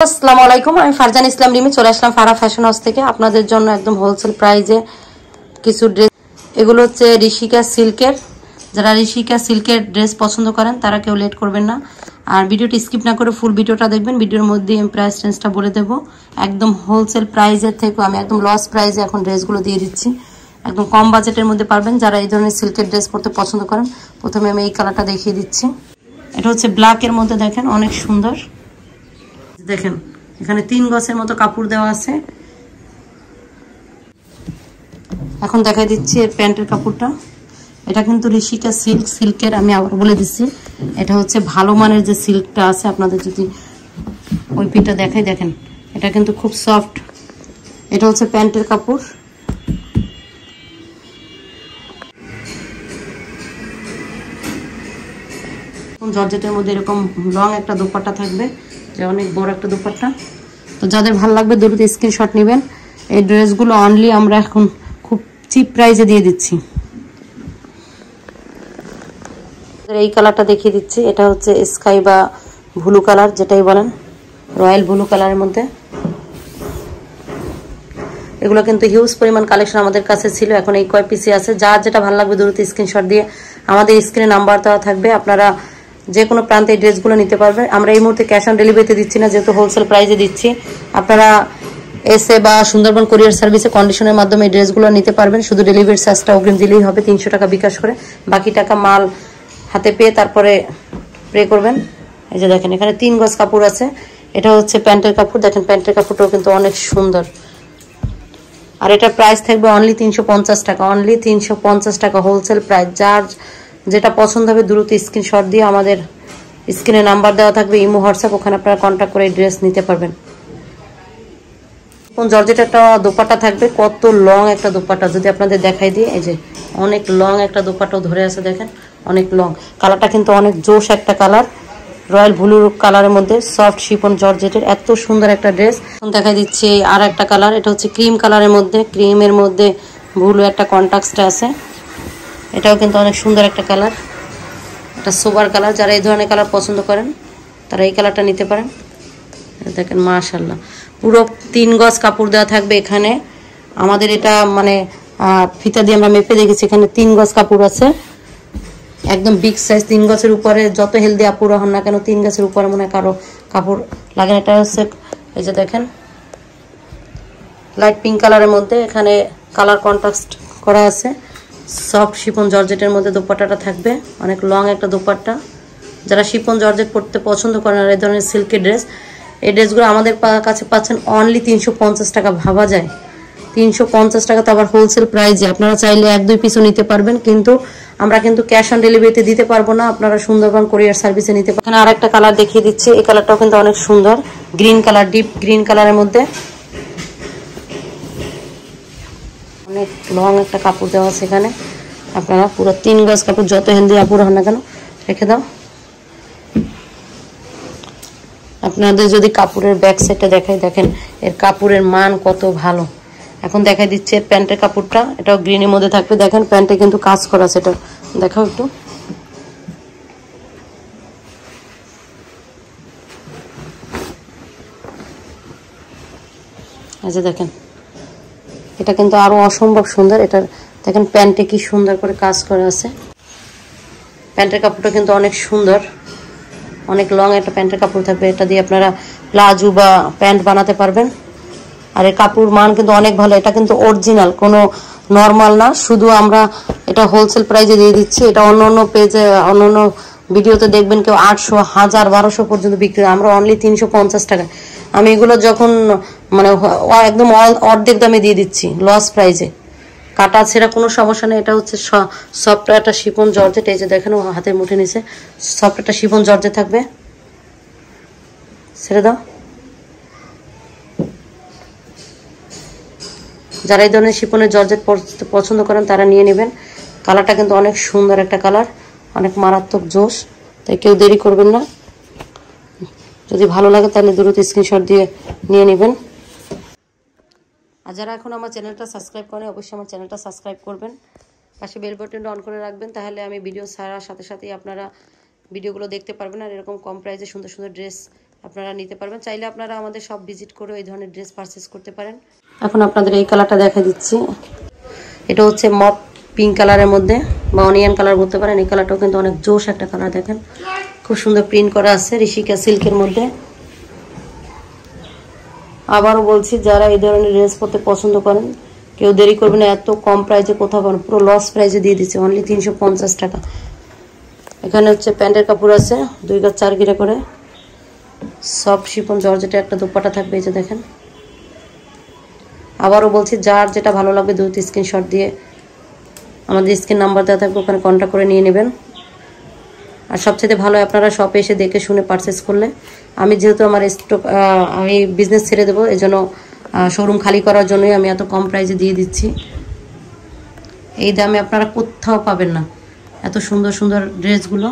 আসসালামু আলাইকুম, আমি ফারজান ইসলাম রিমি চলে আসলাম ফারা ফ্যাশন হাউস থেকে আপনাদের জন্য একদম হোলসেল প্রাইজে কিছু ড্রেস। এগুলো হচ্ছে ঋষিকা সিল্কের। যারা ঋষিকা সিল্কের ড্রেস পছন্দ করেন তারা কেউ লেট করবেন না, আর ভিডিওটি স্কিপ না করে ফুল ভিডিওটা দেখবেন। ভিডিওর মধ্যে আমি প্রাইস রেঞ্জটা বলে দেবো। একদম হোলসেল প্রাইজের থেকে আমি একদম লস প্রাইজে এখন ড্রেসগুলো দিয়ে দিচ্ছি, একদম কম বাজেটের মধ্যে পারবেন যারা এই ধরনের সিল্কের ড্রেস পরতে পছন্দ করেন। প্রথমে আমি এই কালারটা দেখিয়ে দিচ্ছি। এটা হচ্ছে ব্ল্যাকের মধ্যে, দেখেন অনেক সুন্দর। দেখেন এখানে 3 গজের মতো কাপড় দেওয়া আছে। এখন দেখাই দিচ্ছি এর প্যান্টের কাপড়টা। এটা কিন্তু ঋষিকা সিল্কের, আমি আবার বলে দিচ্ছি এটা হচ্ছে ভালো মানের যে সিল্কটা আছে। আপনাদের যদি ওই পিটা দেখাই, দেখেন এটা কিন্তু খুব সফট। এটা হচ্ছে প্যান্টের কাপড়। জর্জেটের মধ্যে এরকম লং একটা দোপাট্টা থাকবে, যে অনেক বড় একটা দোপাট্টা। তো যাদের ভালো লাগবে দ্রুত স্ক্রিনশট নেবেন। এই ড্রেসগুলো অনলি আমরা এখন খুব চিপ প্রাইসে দিয়ে দিচ্ছি। এই কালারটা দেখিয়ে দিচ্ছি, এটা হচ্ছে স্কাই বা ব্লু কালার, যেটাই বলেন, রয়্যাল ব্লু কালারের মধ্যে। এগুলো কিন্তু হিউজ পরিমাণ কালেকশন আমাদের কাছে ছিল, এখন এই কয় পিসি আছে। যার যেটা ভালো লাগবে দ্রুত স্ক্রিনশট দিয়ে আমাদের স্ক্রিনে নাম্বার দেওয়া থাকবে, আপনারা যে কোনো প্রান্তে এই ড্রেসগুলো নিতে পারবেন। আমরা এই মুহূর্তে ক্যাশ অন ডেলিভারিতে দিচ্ছি না, যেহেতু হোলসেল প্রাইসে দিচ্ছি। আপনারা এসে বা সুন্দরবন কোরিয়ার সার্ভিসে কন্ডিশনের মাধ্যমে এই ড্রেসগুলো নিতে পারবেন। শুধু ডেলিভারি চার্জটা অগ্রিম দিলেই হবে, 300 টাকা বিকাশ করে। বাকি টাকা মাল হাতে পেয়ে তারপরে পে করবেন। এই যে দেখেন এখানে 3 গজ কাপড় আছে। এটা হচ্ছে প্যান্টের কাপড়, দেখেন প্যান্টের কাপড়টাও কিন্তু অনেক সুন্দর। আর এটার প্রাইস থাকবে অনলি 350 টাকা, অনলি 350 টাকা হোলসেল প্রাইস। যার যেটা পছন্দ হবে দ্রুত স্ক্রিনশট দিয়ে আমাদের স্ক্রিনে নাম্বার দেওয়া থাকবে, ইমো হোয়াটসঅ্যাপ, ওখানে আপনারা কন্ট্যাক্ট করে ড্রেস নিতে পারবেন। জর্জেট একটা দোপাট্টা থাকবে, কত লং একটা দোপাট্টা যদি আপনাদের দেখাই দিই। এই যে অনেক লং একটা দোপাট্টাও ধরে আছে, দেখেন অনেক লং। কালারটা কিন্তু অনেক জোশ একটা কালার, রয়্যাল ব্লু কালারের মধ্যে সফট শিফন জর্জেটের এত সুন্দর একটা ড্রেস। দেখাই দিচ্ছি আর একটা কালার, এটা হচ্ছে ক্রিম কালারের মধ্যে, ক্রিমের মধ্যে ব্লু একটা কন্ট্রাস্ট আছে। এটাও কিন্তু অনেক সুন্দর একটা কালার, এটা সোবার কালার। যারা এই ধরনের কালার পছন্দ করেন তারা এই কালারটা নিতে পারেন। দেখেন মাশাআল্লাহ, পুরো 3 গজ কাপড় দেওয়া থাকবে এখানে। আমাদের এটা মানে ফিতা দিয়ে আমরা মেপে দেখেছি, এখানে 3 গজ কাপড় আছে, একদম বিগ সাইজ। 3 গজের উপরে যত হেলদি আপুরা হন না কেন, 3 গজের উপরে মনে হয় কারো কাপড় লাগে। এটা হচ্ছে এই যে দেখেন লাইট পিঙ্ক কালারের মধ্যে, এখানে কালার কন্ট্রাস্ট করা আছে। সফট শিফন জর্জেটের মধ্যে দোপাট্টাটা থাকবে, অনেক লং একটা দোপাট্টা। যারা শিফন জর্জেট পরতে পছন্দ করেন আর এই ধরনের সিল্কের ড্রেস, এই ড্রেসগুলো আমাদের কাছে পাচ্ছেন অনলি 350 টাকা। ভাবা যায় 350 টাকা, তো আবার হোলসেল প্রাইজে। আপনারা চাইলে 1-2 পিসও নিতে পারবেন, কিন্তু আমরা কিন্তু ক্যাশ অন ডেলিভারিতে দিতে পারবো না, আপনারা সুন্দরবন কোরিয়ার সার্ভিসে নিতে পারবেন। এখানে আরেকটা কালার দেখিয়ে দিচ্ছি, এই কালারটাও কিন্তু অনেক সুন্দর, গ্রিন কালার, ডিপ গ্রিন কালারের মধ্যে। অনেক লং একটা কাপড় দেওয়া আছে এখানে। আপনারা পুরো 3 গজ কাপড়, যত হেলদি কাপড় হন না কেন রেখে দাও। আপনাদের যদি কাপড়ের ব্যাক সাইডটা দেখাই, দেখেন এর কাপড়ের মান কত ভালো। এখন দেখাই দিচ্ছে প্যান্টের কাপড়টা, এটাও গ্রিনের মধ্যে থাকবে। দেখেন প্যান্টে কিন্তু কাজ করা আছে, এটা দেখাও একটু। আচ্ছা দেখেন এটা কিন্তু আরো অসম্ভব সুন্দর। এটা দেখেন প্যান্টে কি সুন্দর করে কাজ করা আছে। প্যান্টের কাপড়টা কিন্তু অনেক সুন্দর, অনেক লং একটা প্যান্টের কাপড় থাকবে। এটা দিয়ে আপনারা প্লাজো বা প্যান্ট বানাতে পারবেন। আর এর কাপড় মান কিন্তু অনেক ভালো, এটা কিন্তু অরিজিনাল, কোনো নর্মাল না। শুধু আমরা এটা হোলসেল প্রাইসে দিয়ে দিচ্ছি। এটা অন্য অন্য পেজে, অন্য অন্য ভিডিওতে দেখবেন কেউ 800, 1000, 1200 পর্যন্ত বিক্রি, আমরা অনলি 350 টাকা। আমি এগুলো যখন মানে একদম অর্ধেক দামে দিয়ে দিচ্ছি, লস প্রাইসে। কাটা ছেঁড়া কোনো সমস্যা নেই। এটা হচ্ছে সফট একটা শিফন জর্জেট, এই যে দেখেন হাতের মুঠে নিচে সফট একটা শিফন জর্জেট থাকবে। ছেড়ে দাও। যারা এই ধরনের শিফনের জর্জেট পছন্দ করেন তারা নিয়ে নেবেন। কালারটা কিন্তু অনেক সুন্দর একটা কালার, অনেক মারাত্মক জোশ। তাই কেউ দেরি করবেন না, যদি ভালো লাগে তাহলে দ্রুত স্ক্রিনশট দিয়ে নিয়ে নেবেন। আর যারা এখন আমার চ্যানেলটা সাবস্ক্রাইব করেন অবশ্যই আমার চ্যানেলটা সাবস্ক্রাইব করবেন, পাশে বেল বাটনটা অন করে রাখবেন, তাহলে আমি ভিডিও ছাড়ার সাথে সাথেই আপনারা ভিডিওগুলো দেখতে পারবেন। আর এরকম কম প্রাইসে সুন্দর সুন্দর ড্রেস আপনারা নিতে পারবেন। চাইলে আপনারা আমাদের সব ভিজিট করে এই ধরনের ড্রেস পারচেস করতে পারেন। এখন আপনাদের এই কালারটা দেখা দিচ্ছি। এটা হচ্ছে মপ পিঙ্ক কালারের মধ্যে বা অনিয়ন কালার বলতে পারেন। এই কালারটাও কিন্তু অনেক জোশ একটা কালার, দেখেন খুব সুন্দর প্রিন্ট করা আছে ঋষিকা সিল্কের মধ্যে। আবারও বলছি, যারা এই ধরনের ড্রেস পরতে পছন্দ করেন কেউ দেরি করবেন না, এত কম প্রাইসে কোথাও পাবেন, পুরো লস প্রাইসে দিয়ে দিচ্ছে, অনলি 350 টাকা। এখানে হচ্ছে প্যান্টের কাপড় আছে 2 গজ 4 গিরা করে, সফট শিফন জর্জেটে একটা দুপাট্টা থাকবে, এই যে দেখেন। আবারও বলছি, যার যেটা ভালো লাগবে দ্রুত স্ক্রিনশট দিয়ে আমাদের স্ক্রিন নাম্বার দেওয়া থাকবে, ওখানে কন্ট্যাক্ট করে নিয়ে নেবেন। আর সবচেয়ে ভালো আপনারা শপে এসে দেখে শুনে পারচেস করলে। আমি যেহেতু আমার স্টক আমি বিজনেস ছেড়ে দেবো, এই জন্য শোরুম খালি করার জন্যই আমি এত কম প্রাইসে দিয়ে দিচ্ছি। এই দামে আপনারা কোথাও পাবেন না এত সুন্দর সুন্দর ড্রেসগুলো।